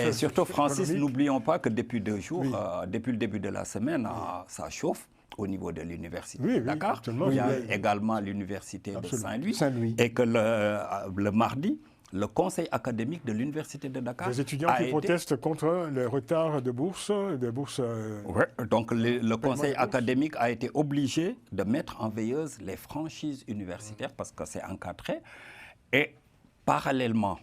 Et surtout, Francis, n'oublions pas que depuis 2 jours, Oui. depuis le début de la semaine, ça chauffe au niveau de l'université de Oui, Dakar. actuellement, Il y a oui. également l'université de Absolument. Saint-Louis. Et que le mardi, le conseil académique de l'université de Dakar Des étudiants qui protestent contre le retard de bourse, des bourses... Ouais, donc le conseil académique a été obligé de mettre en veilleuse les franchises universitaires parce que c'est encadré. Et parallèlement,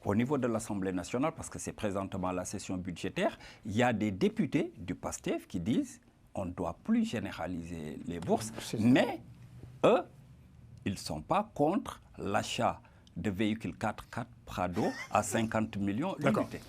au niveau de l'Assemblée nationale, parce que c'est présentement la session budgétaire, il y a des députés du PASTEF qui disent on ne doit plus généraliser les bourses, mais eux, ils ne sont pas contre l'achat de véhicules 4x4 Prado à 50 millions d'unités.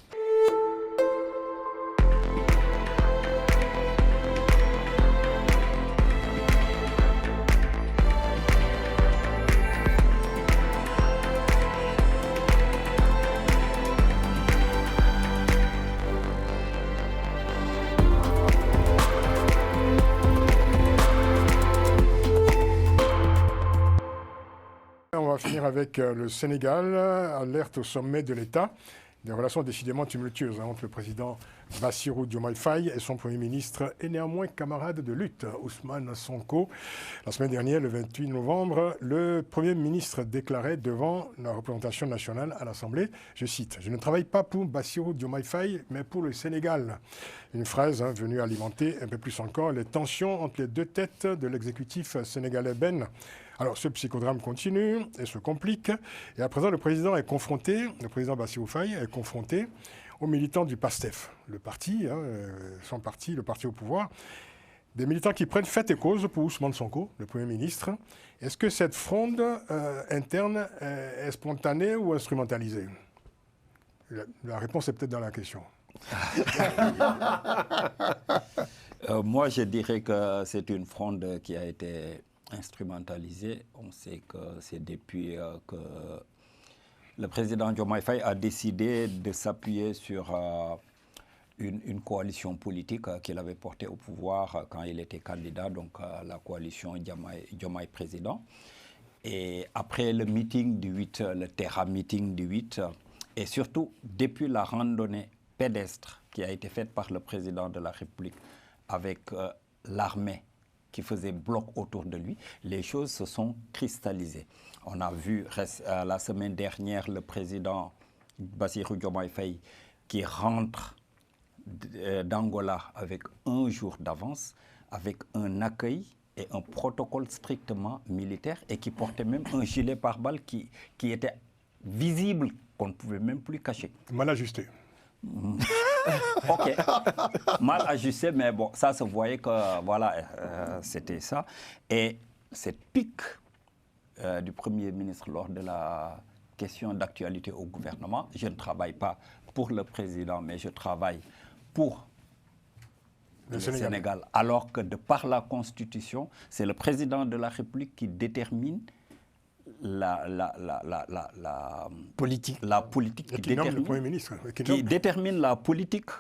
On va finir avec le Sénégal, alerte au sommet de l'État. Des relations décidément tumultueuses entre le président Bassirou Diomaye Faye et son Premier ministre et néanmoins camarade de lutte, Ousmane Sonko. La semaine dernière, le 28 novembre, le Premier ministre déclarait devant la représentation nationale à l'Assemblée, je cite, « Je ne travaille pas pour Bassirou Diomaye Faye, mais pour le Sénégal ». Une phrase venue alimenter un peu plus encore les tensions entre les deux têtes de l'exécutif sénégalais Ben. Alors, ce psychodrame continue et se complique. Et à présent, le président Bassirou Faye est confronté aux militants du PASTEF, le parti, son parti, le parti au pouvoir. Des militants qui prennent fait et cause pour Ousmane Sonko, le Premier ministre. Est-ce que cette fronde interne est spontanée ou instrumentalisée? La réponse est peut-être dans la question. Moi, je dirais que c'est une fronde qui a été instrumentalisée. On sait que c'est depuis que le président Diomaye Faye a décidé de s'appuyer sur une coalition politique qu'il avait portée au pouvoir quand il était candidat, donc la coalition Diomaye président. Et après le meeting du 8, le Terra Meeting du 8, et surtout depuis la randonnée pédestre qui a été faite par le président de la République avec l'armée qui faisait bloc autour de lui, les choses se sont cristallisées. On a vu la semaine dernière le président Bassirou Diomaye Faye qui rentre d'Angola avec 1 jour d'avance, avec un accueil et un protocole strictement militaire et qui portait même un gilet pare-balles qui était visible, qu'on ne pouvait même plus cacher. Mal ajusté. Ok, mal ajusté, mais bon, ça se voyait que voilà, c'était ça. Et cette pique du Premier ministre lors de la question d'actualité au gouvernement, je ne travaille pas pour le président, mais je travaille pour le Sénégal. Alors que de par la Constitution, c'est le président de la République qui détermine la politique le Premier ministre, qui détermine la politique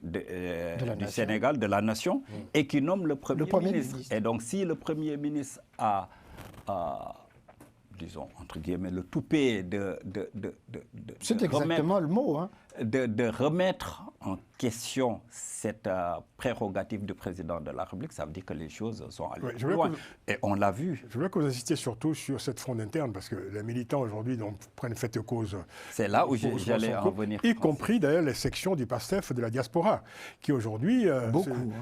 du Sénégal, de la nation, et qui nomme le Premier ministre. Et donc, si le Premier ministre a disons, entre guillemets, le toupet c'est exactement le mot, hein. De remettre en question cette prérogative du président de la République, ça veut dire que les choses sont allées loin. Et on l'a vu. Je voulais que vous insistiez surtout sur cette fronde interne, parce que les militants aujourd'hui prennent fait et cause. C'est là où j'allais en venir. Y compris d'ailleurs les sections du PASTEF de la diaspora, qui aujourd'hui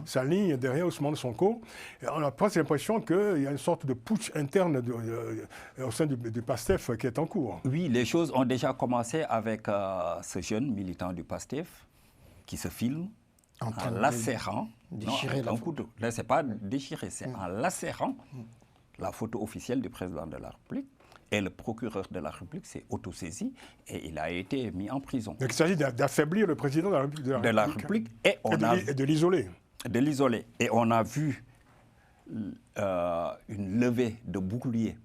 s'alignent derrière Ousmane Sonko. Et on a presque l'impression qu'il y a une sorte de putsch interne au sein du PASTEF qui est en cours. Oui, les choses ont déjà commencé avec ce jeune militant du PASTEF qui se filme en lacérant, déchirer la photo. Là, c'est pas déchirer, c'est en lacérant la photo officielle du président de la République. Et le procureur de la République s'est autosaisi et il a été mis en prison. Donc il s'agit d'affaiblir le président de la République, et de l'isoler. De l'isoler. Et on a vu une levée de boucliers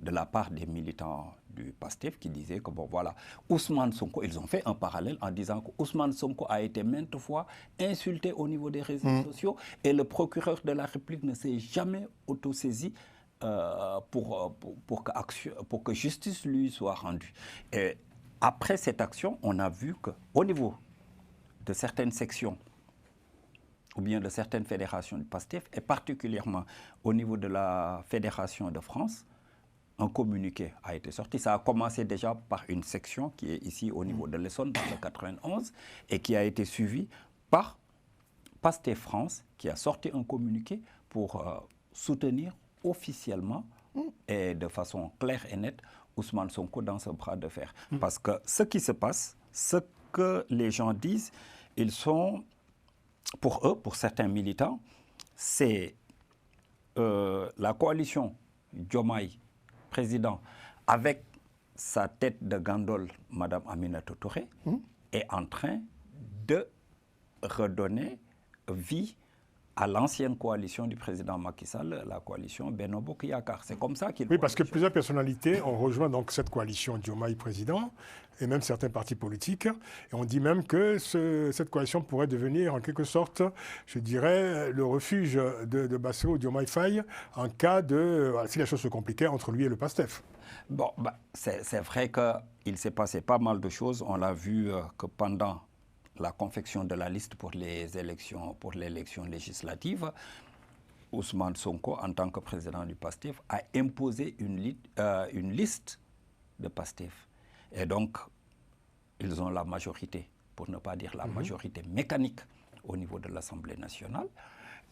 de la part des militants du PASTEF qui disaient que, bon voilà, Ousmane Sonko, ils ont fait un parallèle en disant que Ousmane Sonko a été maintes fois insulté au niveau des réseaux sociaux et le procureur de la République ne s'est jamais autosaisi pour que justice lui soit rendue. Et après cette action, on a vu qu'au niveau de certaines sections ou bien de certaines fédérations du PASTEF, et particulièrement au niveau de la Fédération de France, un communiqué a été sorti. Ça a commencé déjà par une section qui est ici au niveau de l'Essonne, dans le 91, et qui a été suivie par PASTEF France, qui a sorti un communiqué pour soutenir officiellement et de façon claire et nette Ousmane Sonko dans ce bras de fer. Parce que ce qui se passe, ce que les gens disent, ils sont, pour eux, pour certains militants, c'est la coalition Diomaye président, avec sa tête de gandole, Mme Aminata Touré, est en train de redonner vie à l'ancienne coalition du président Macky Sall, la coalition Benno Bokk Yakaar. C'est comme ça qu'il... Oui, parce que plusieurs personnalités ont rejoint donc cette coalition Diomaye président, et même certains partis politiques. Et on dit même que cette coalition pourrait devenir en quelque sorte, je dirais, le refuge de Bassirou Diomaye Faye en cas de... si la chose se compliquait entre lui et le PASTEF. Bon, c'est vrai qu'il s'est passé pas mal de choses. On l'a vu que pendant la confection de la liste pour l'élection législative, Ousmane Sonko, en tant que président du PASTEF, a imposé une liste de PASTEF. Et donc, ils ont la majorité, pour ne pas dire la majorité mécanique au niveau de l'Assemblée nationale.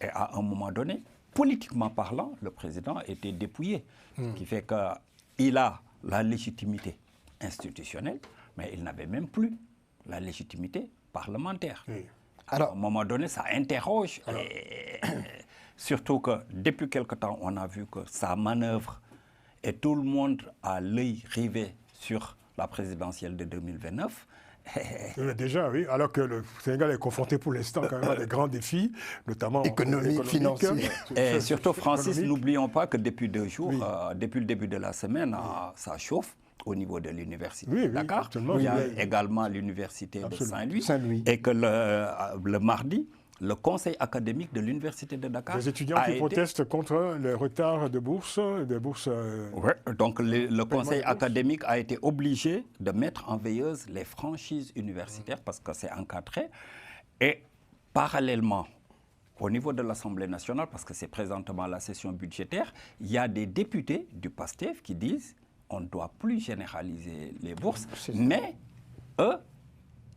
Et à un moment donné, politiquement parlant, le président était dépouillé. Ce qui fait qu'il a la légitimité institutionnelle, mais il n'avait même plus la légitimité parlementaire. Alors, à un moment donné, ça interroge. Surtout que depuis quelque temps, on a vu que sa manœuvre, et tout le monde a l'œil rivé sur la présidentielle de 2029. Déjà, oui, alors que le Sénégal est confronté pour l'instant quand même à des grands défis, notamment économiques, financiers. Et surtout, Francis, n'oublions pas que depuis 2 jours, depuis le début de la semaine, ça chauffe au niveau de l'université de Dakar. Il y a également l'université de Saint-Louis. Et que le mardi, le conseil académique de l'université de Dakar... Les étudiants qui protestent contre le retard de bourse, Ouais, donc le conseil académique a été obligé de mettre en veilleuse les franchises universitaires parce que c'est encadré. Et parallèlement, au niveau de l'Assemblée nationale, parce que c'est présentement la session budgétaire, il y a des députés du PASTEF qui disent on ne doit plus généraliser les bourses, mais eux,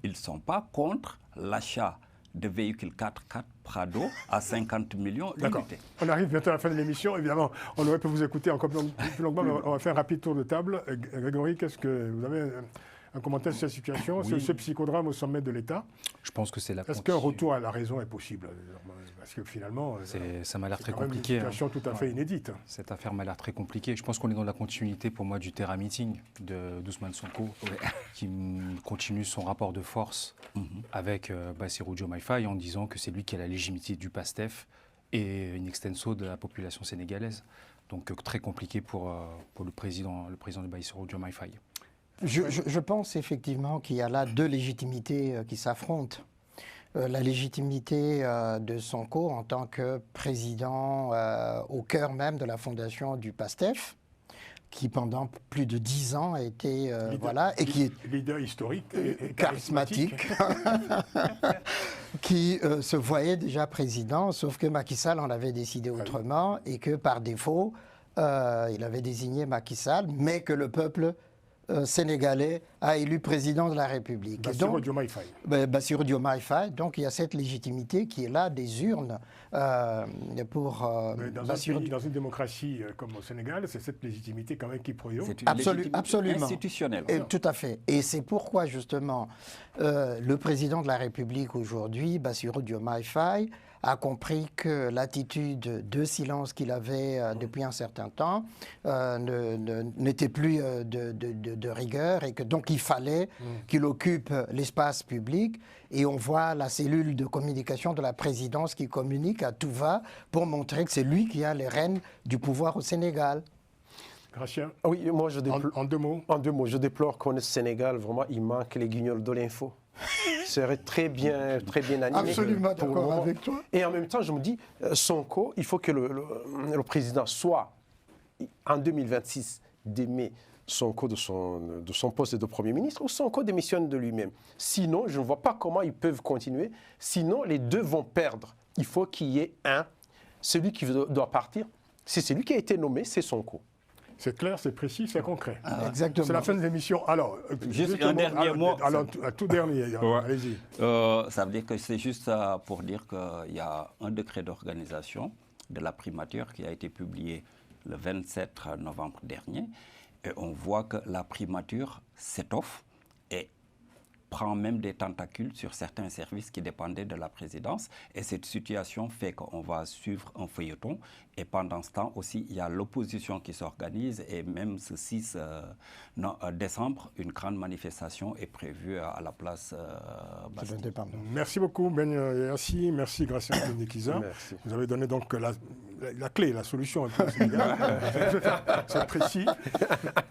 ils ne sont pas contre l'achat de véhicules 4x4 Prado à 50 millions l'unité. On arrive bientôt à la fin de l'émission. Évidemment, on aurait pu vous écouter encore plus longuement, mais on va faire un rapide tour de table. Grégory, qu'est-ce que vous avez un commentaire sur cette situation, ce psychodrame au sommet de l'État? Je pense que c'est la... Est-ce qu'un retour à la raison est possible? Parce que finalement, ça m'a l'air très compliqué. C'est une situation tout à fait inédite. Cette affaire m'a l'air très compliquée. Je pense qu'on est dans la continuité, pour moi, du Terra Meeting d'Ousmane Sonko, qui continue son rapport de force avec Bassirou Diomaye Faye en disant que c'est lui qui a la légitimité du PASTEF et une extenso de la population sénégalaise. Donc très compliqué pour le président de Bassirou Diomaye Faye. Je pense effectivement qu'il y a là 2 légitimités qui s'affrontent. La légitimité de Sonko en tant que président au cœur même de la fondation du PASTEF, qui pendant plus de 10 ans a été leader historique et charismatique, qui se voyait déjà président, sauf que Macky Sall en avait décidé autrement et que par défaut, il avait désigné Macky Sall, mais que le peuple sénégalais a élu président de la République. Bassirou Diomaye Faye. Bassirou Diomaye Faye. Donc il y a cette légitimité qui est là des urnes pour Bassirou. Dans une démocratie comme au Sénégal, c'est cette légitimité quand même qui prévaut. C'est une légitimité institutionnelle. Et, tout à fait. Et c'est pourquoi justement le président de la République aujourd'hui, Bassirou Diomaye Faye, a compris que l'attitude de silence qu'il avait depuis un certain temps n'était plus de rigueur et que donc il fallait qu'il occupe l'espace public. Et on voit la cellule de communication de la présidence qui communique à tout va pour montrer que c'est lui qui a les rênes du pouvoir au Sénégal. Gratien. Oui, moi je déplore. En 2 mots. En 2 mots, je déplore qu'au Sénégal, vraiment, il manque les guignols de l'info. Serait très bien animé. Absolument d'accord avec toi. Et en même temps, je me dis, Sonko, il faut que le président soit, en 2026, d'aimer Sonko de son poste de Premier ministre ou Sonko démissionne de lui-même. Sinon, je ne vois pas comment ils peuvent continuer. Sinon, les deux vont perdre. Il faut qu'il y ait celui qui doit partir. C'est celui qui a été nommé, c'est Sonko. C'est clair, c'est précis, c'est concret. Exactement. C'est la fin de l'émission. Alors, Juste un dernier mot. Alors, un tout dernier, allez-y. Ça veut dire que c'est juste pour dire qu'il y a un décret d'organisation de la primature qui a été publié le 27 novembre dernier. Et on voit que la primature s'étoffe et prend même des tentacules sur certains services qui dépendaient de la présidence. Et cette situation fait qu'on va suivre un feuilleton. Et pendant ce temps aussi, il y a l'opposition qui s'organise. Et même ce 6 décembre, une grande manifestation est prévue à la place Bastille. Merci beaucoup, Ben Yassi. Merci, Gracien Nikiza. Vous avez donné donc la clé, la solution. C'est précis.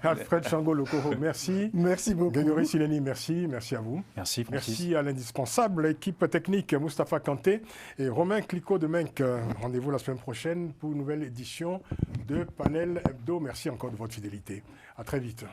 Alfred Chango-Lokoro, merci. Merci beaucoup. Guénori Sileni, merci. Merci à vous. Merci, Francis. Merci à l'indispensable équipe technique Moustapha Kanté et Romain Clicquot de Menk. Rendez-vous la semaine prochaine pour une nouvelle édition de Panel Hebdo. Merci encore de votre fidélité. À très vite.